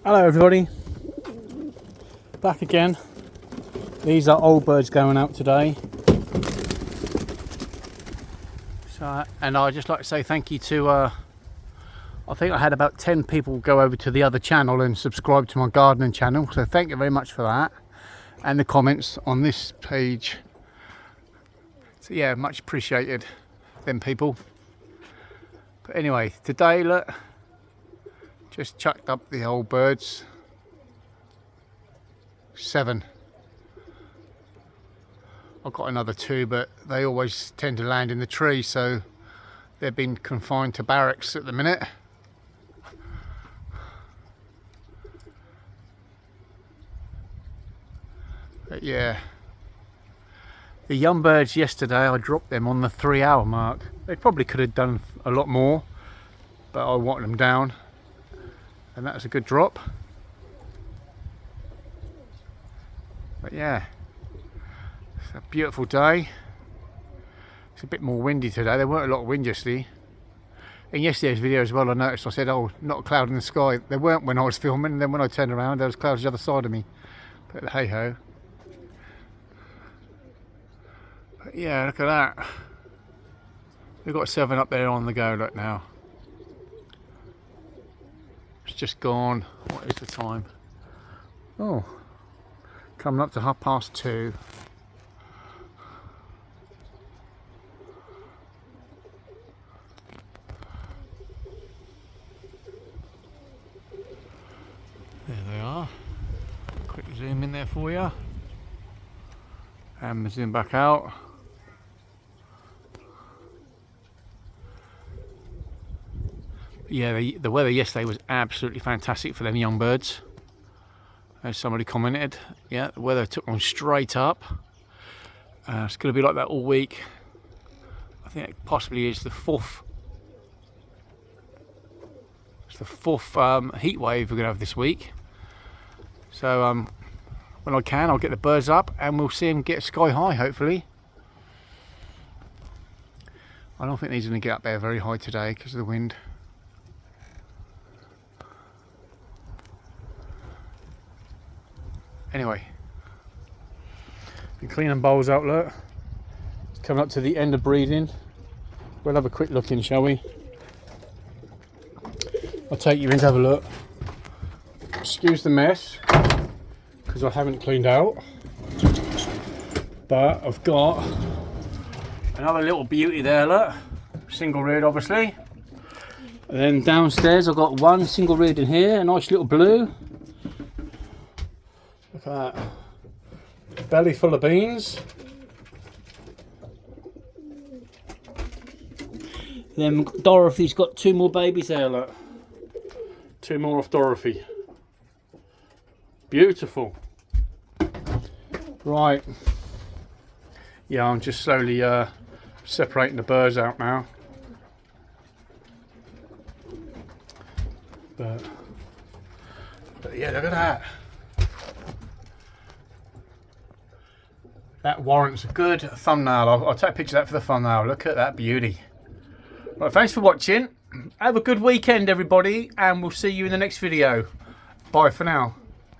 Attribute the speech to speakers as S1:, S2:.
S1: Hello everybody, back again. These are old birds going out today. So, and I'd just like to say thank you to, I think I had about 10 people go over to the other channel and subscribe to my gardening channel. So thank you very much for that. And the comments on this page. So yeah, much appreciated, them people. But anyway, today look, just chucked up the old birds. 7. I've got another 2, but they always tend to land in the tree, so they've been confined to barracks at the minute. But yeah, the young birds yesterday, I dropped them on the 3-hour mark. They probably could have done a lot more, but I wanted them down, and that was a good drop. But yeah, it's a beautiful day. It's a bit more windy today. There weren't a lot of wind yesterday. In yesterday's video as well, I noticed I said, oh, not a cloud in the sky. There weren't when I was filming, and then when I turned around there was clouds the other side of me. But hey ho. But yeah, look at that. We've got 7 up there on the go, look now. It's just gone. What is the time? Oh, coming up to 2:30. There they are. Quick zoom in there for you. And zoom back out. Yeah, the weather yesterday was absolutely fantastic for them young birds. As somebody commented, yeah, the weather took them straight up. It's going to be like that all week. I think it possibly is the fourth. It's the fourth heat wave we're going to have this week. So when I can, I'll get the birds up and we'll see them get sky high, hopefully. I don't think these are going to get up there very high today because of the wind. Anyway, been cleaning bowls out, look. It's coming up to the end of breeding. We'll have a quick look in, shall we? I'll take you in to have a look. Excuse the mess, because I haven't cleaned out. But I've got another little beauty there, look. Single reared, obviously. And then downstairs I've got one single reared in here, a nice little blue. Look at that. Belly full of beans. Then Dorothy's got 2 more babies there, look. 2 more off Dorothy. Beautiful. Right. Yeah, I'm just slowly separating the birds out now. But yeah, look at that. That warrants a good thumbnail. I'll take a picture of that for the thumbnail. Look at that beauty. Right, thanks for watching. Have a good weekend, everybody, and we'll see you in the next video. Bye for now.